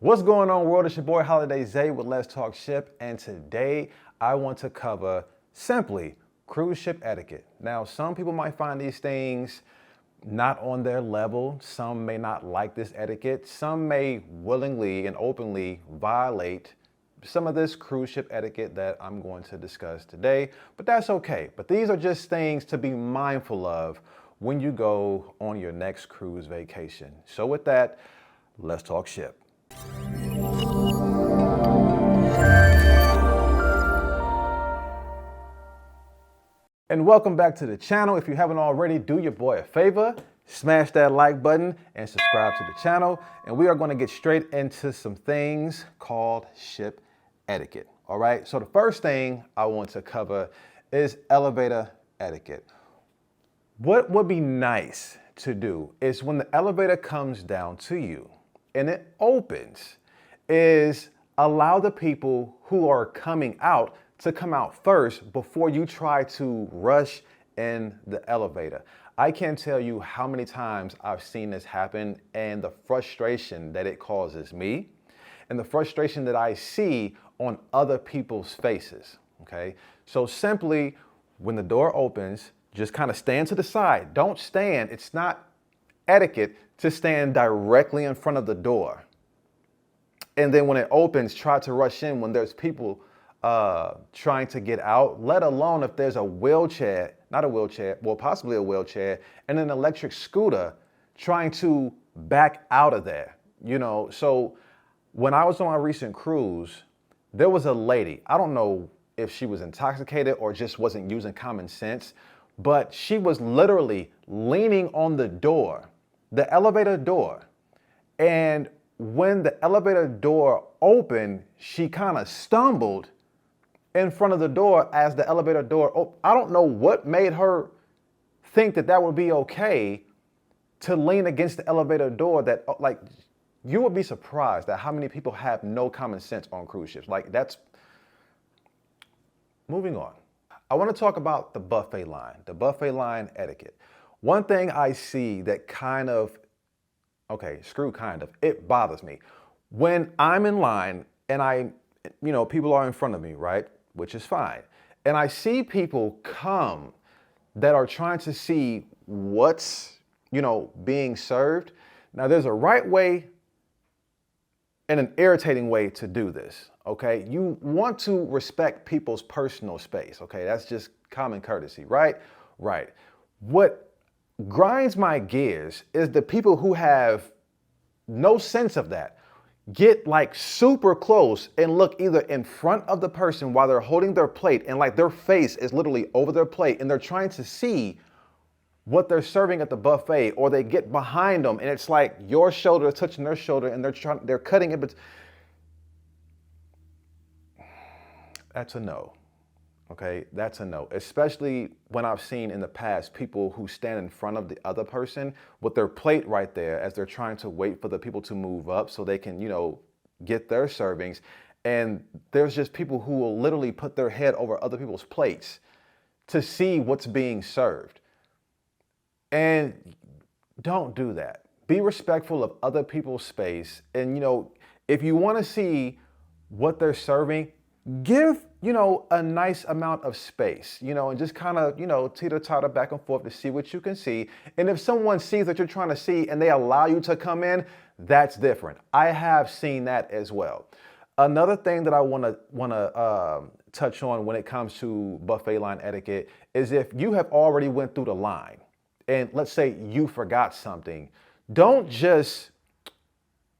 What's going on, world? It's your boy Holiday Zay with Let's Talk Ship, and today I want to cover simply cruise ship etiquette. Now, some people might find these things not on their level. Some may not like this etiquette. Some may willingly and openly violate some of this cruise ship etiquette that I'm going to discuss today, but that's okay. But these are just things to be mindful of when you go on your next cruise vacation. So with that, let's talk ship. And welcome back to the channel. If you haven't already, do your boy a favor, smash that like button and subscribe to the channel. And we are going to get straight into some things called ship etiquette. All right. So the first thing I want to cover is elevator etiquette. What would be nice to do is when the elevator comes down to you and it opens, is allow the people who are coming out to come out first before you try to rush in the elevator. I can't tell you how many times I've seen this happen and the frustration that it causes me and the frustration that I see on other people's faces, okay? So simply, when the door opens, just kind of stand to the side. Don't stand. It's not etiquette to stand directly in front of the door. And then when it opens, try to rush in when there's people trying to get out, let alone if there's a wheelchair, not a wheelchair, well, possibly a wheelchair, and an electric scooter trying to back out of there, you know? So when I was on my recent cruise, there was a lady, I don't know if she was intoxicated or just wasn't using common sense, but she was literally leaning on the door, the elevator door. And when the elevator door opened, she kind of stumbled in front of the door as the elevator door opened. I don't know what made her think that that would be okay to lean against the elevator door. That, like, you would be surprised at how many people have no common sense on cruise ships. Like, that's, moving on. I want to talk about the buffet line etiquette. One thing I see that kind of, it bothers me. When I'm in line and people are in front of me, right? Which is fine. And I see people come that are trying to see what's, being served. Now, there's a right way and an irritating way to do this, okay? You want to respect people's personal space, okay? That's just common courtesy, right? Right. What grinds my gears is the people who have no sense of that. Get like super close and look either in front of the person while they're holding their plate and like their face is literally over their plate and they're trying to see what they're serving at the buffet, or they get behind them and it's like your shoulder is touching their shoulder and they're cutting it. But that's a no. Okay, that's a no, especially when I've seen in the past people who stand in front of the other person with their plate right there as they're trying to wait for the people to move up so they can, get their servings. And there's just people who will literally put their head over other people's plates to see what's being served. And don't do that. Be respectful of other people's space. And, if you want to see what they're serving, give, a nice amount of space, and just kind of, teeter-totter back and forth to see what you can see. And if someone sees what you're trying to see and they allow you to come in, that's different. I have seen that as well. Another thing that I want to touch on when it comes to buffet line etiquette is if you have already went through the line and let's say you forgot something, don't just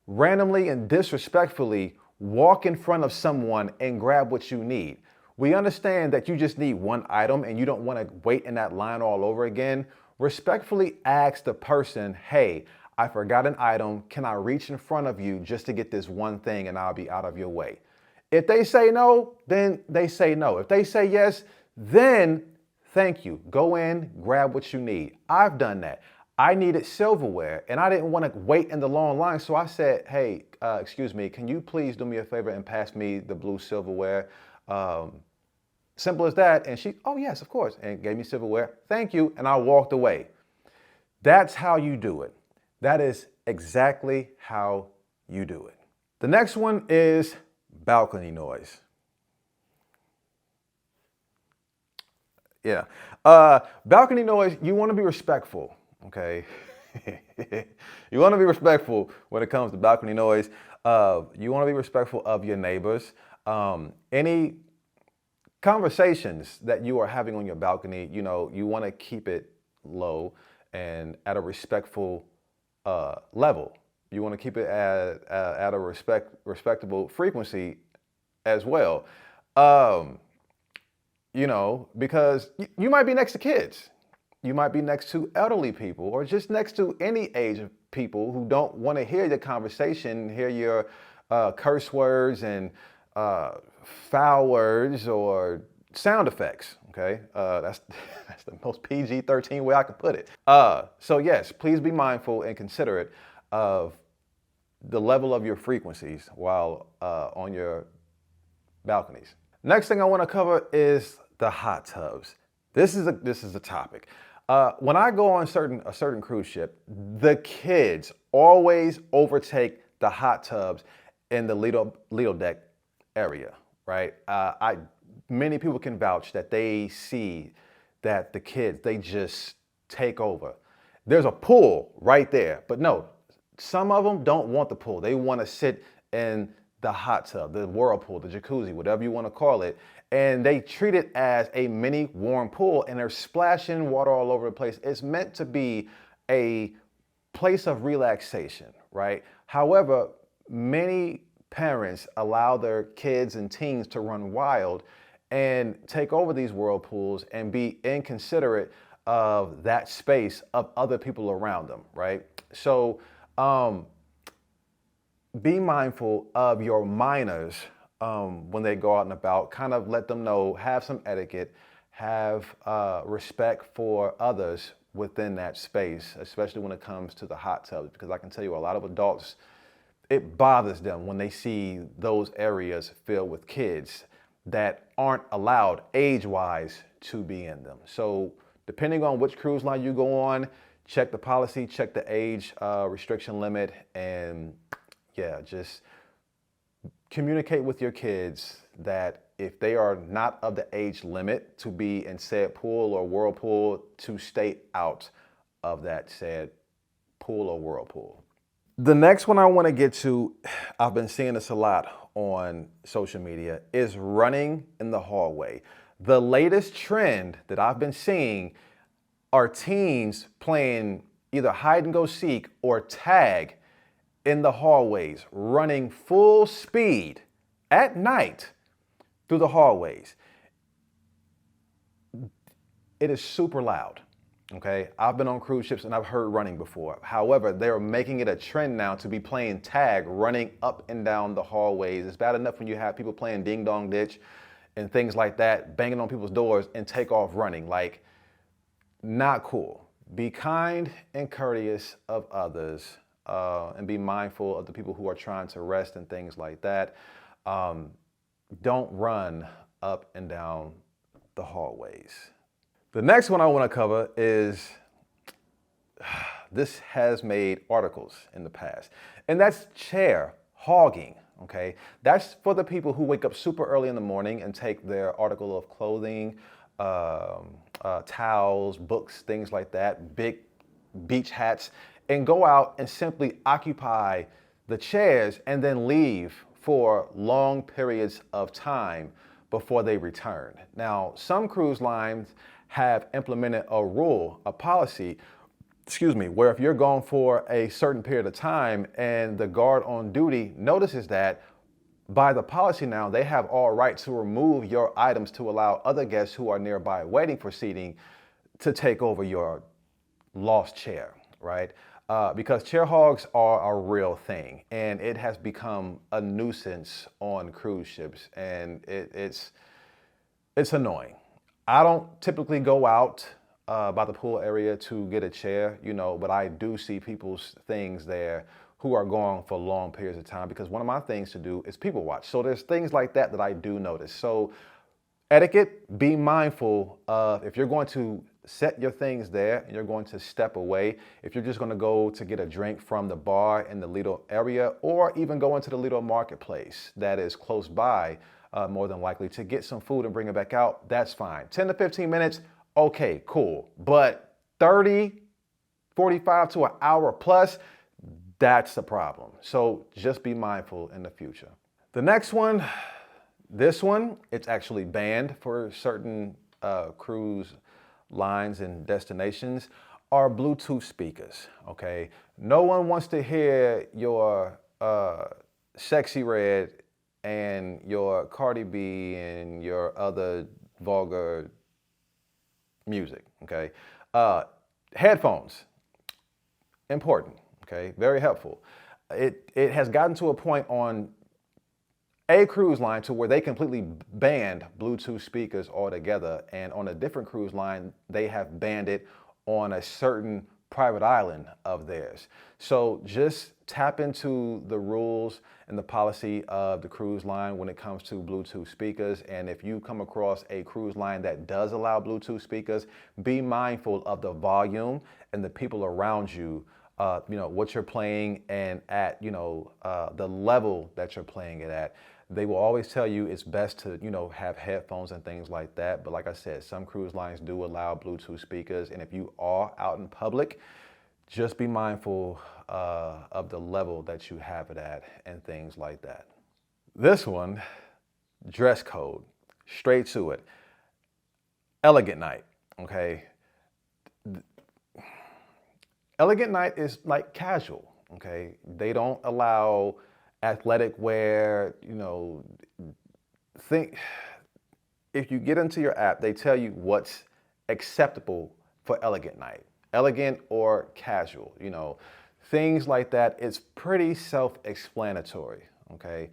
randomly and disrespectfully walk in front of someone and grab what you need. We understand that you just need one item and you don't want to wait in that line all over again. Respectfully ask the person, hey, I forgot an item. Can I reach in front of you just to get this one thing and I'll be out of your way? If they say no, then they say no. If they say yes, then thank you. Go in, grab what you need. I've done that. I needed silverware and I didn't want to wait in the long line. So I said, hey, excuse me, can you please do me a favor and pass me the blue silverware? Simple as that. And she, oh yes, of course. And gave me silverware. Thank you. And I walked away. That's how you do it. That is exactly how you do it. The next one is balcony noise. Yeah. Balcony noise, you want to be respectful, okay? You want to be respectful when it comes to balcony noise. You want to be respectful of your neighbors. Any conversations that you are having on your balcony, you want to keep it low and at a respectful level. You want to keep it at a respectable frequency as well. Because you might be next to kids. You might be next to elderly people or just next to any age of people who don't want to hear the conversation, hear your curse words and foul words or sound effects, okay? That's the most PG-13 way I could put it. So yes, please be mindful and considerate of the level of your frequencies while on your balconies. Next thing I want to cover is the hot tubs. This is a topic. When I go on a certain cruise ship, the kids always overtake the hot tubs in the Lido deck area, right? Many people can vouch that they see that the kids, they just take over. There's a pool right there, but no, some of them don't want the pool. They want to sit in the hot tub, the whirlpool, the jacuzzi, whatever you want to call it. And they treat it as a mini warm pool and they're splashing water all over the place. It's meant to be a place of relaxation, right? However, many parents allow their kids and teens to run wild and take over these whirlpools and be inconsiderate of that space of other people around them, right? So, be mindful of your minors when they go out and about. Kind of let them know, have some etiquette, have respect for others within that space, especially when it comes to the hot tubs, because I can tell you a lot of adults, it bothers them when they see those areas filled with kids that aren't allowed age-wise to be in them. So depending on which cruise line you go on, check the policy, check the age restriction limit, and yeah, just communicate with your kids that if they are not of the age limit to be in said pool or whirlpool, to stay out of that said pool or whirlpool. The next one I want to get to, I've been seeing this a lot on social media, is running in the hallway. The latest trend that I've been seeing are teens playing either hide and go seek or tag in the hallways, running full speed at night through the hallways. It is super loud, okay? I've been on cruise ships and I've heard running before. However, they're making it a trend now to be playing tag, running up and down the hallways. It's bad enough when you have people playing ding dong ditch and things like that, banging on people's doors and take off running. Like, not cool. Be kind and courteous of others. And be mindful of the people who are trying to rest and things like that. Don't run up and down the hallways. The next one I want to cover is, this has made articles in the past, and that's chair hogging, okay? That's for the people who wake up super early in the morning and take their article of clothing, towels, books, things like that, big beach hats, and go out and simply occupy the chairs and then leave for long periods of time before they return. Now, some cruise lines have implemented a rule, a policy, where if you're gone for a certain period of time and the guard on duty notices that, by the policy now, they have all right to remove your items to allow other guests who are nearby waiting for seating to take over your lost chair, right? Because chair hogs are a real thing, and it has become a nuisance on cruise ships, and it's annoying. I don't typically go out by the pool area to get a chair, but I do see people's things there who are gone for long periods of time, because one of my things to do is people watch. So there's things like that that I do notice. So etiquette, be mindful of, if you're going to set your things there and you're going to step away. If you're just going to go to get a drink from the bar in the Lido area, or even go into the Lido marketplace that is close by, more than likely to get some food and bring it back out, that's fine. 10 to 15 minutes, okay, cool. But 30, 45 to an hour plus, that's the problem. So just be mindful in the future. The next one, this one, it's actually banned for certain cruise lines and destinations, are Bluetooth speakers, okay? No one wants to hear your Sexy Red and your Cardi B and your other vulgar music, okay? Headphones, important, okay? Very helpful. It has gotten to a point on a cruise line to where they completely banned Bluetooth speakers altogether, and on a different cruise line, they have banned it on a certain private island of theirs. So just tap into the rules and the policy of the cruise line when it comes to Bluetooth speakers. And if you come across a cruise line that does allow Bluetooth speakers, be mindful of the volume and the people around you, what you're playing and at, the level that you're playing it at. They will always tell you it's best to, have headphones and things like that. But like I said, some cruise lines do allow Bluetooth speakers. And if you are out in public, just be mindful of the level that you have it at and things like that. This one, dress code, straight to it. Elegant night, okay? Elegant night is like casual, okay? They don't allow athletic wear, if you get into your app, they tell you what's acceptable for elegant night, elegant or casual, things like that. It's pretty self-explanatory, okay?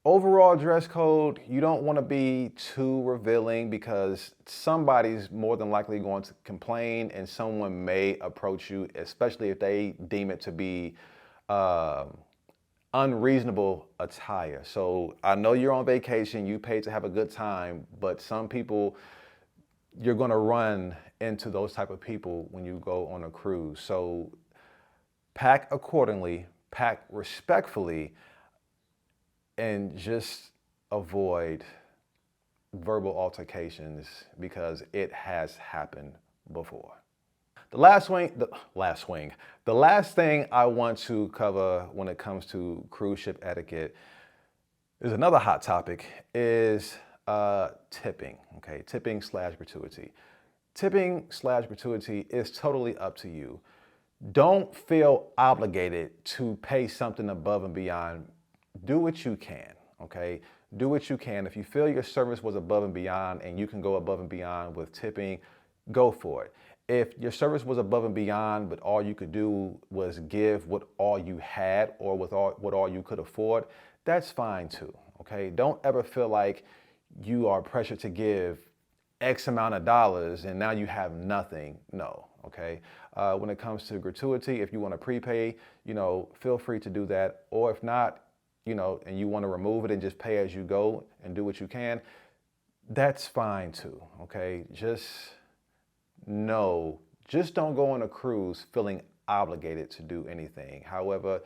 Overall dress code, you don't want to be too revealing because somebody's more than likely going to complain and someone may approach you, especially if they deem it to be unreasonable attire. So I know you're on vacation, you paid to have a good time, but some people, you're going to run into those type of people when you go on a cruise. So pack accordingly, pack respectfully, and just avoid verbal altercations because it has happened before. The last thing I want to cover when it comes to cruise ship etiquette is another hot topic, is tipping, okay? Tipping/gratuity. Tipping/gratuity is totally up to you. Don't feel obligated to pay something above and beyond. Do what you can, okay? Do what you can. If you feel your service was above and beyond and you can go above and beyond with tipping, go for it. If your service was above and beyond, but all you could do was give what all you had or with what all you could afford, that's fine too, okay? Don't ever feel like you are pressured to give X amount of dollars and now you have nothing. No, okay? When it comes to gratuity, if you want to prepay, feel free to do that. Or if not, and you want to remove it and just pay as you go and do what you can, that's fine too, okay? Just don't go on a cruise feeling obligated to do anything. However,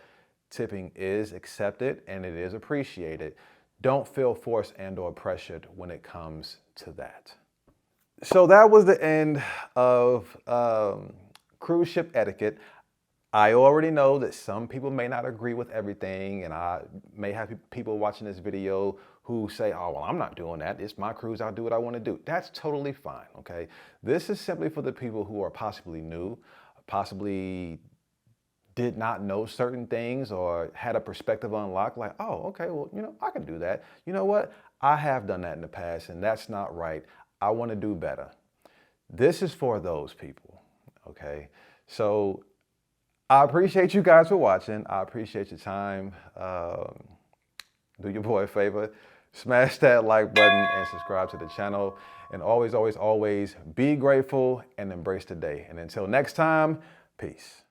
tipping is accepted and it is appreciated. Don't feel forced and or pressured when it comes to that. So that was the end of cruise ship etiquette. I already know that some people may not agree with everything, and I may have people watching this video who say, oh, well, I'm not doing that. It's my cruise. I'll do what I want to do. That's totally fine, okay? This is simply for the people who are possibly new, possibly did not know certain things or had a perspective unlocked, like, oh, okay, well, I can do that. You know what? I have done that in the past, and that's not right. I want to do better. This is for those people, okay? So I appreciate you guys for watching. I appreciate your time. Do your boy a favor, smash that like button and subscribe to the channel. And always, always, always be grateful and embrace the day. And until next time, peace.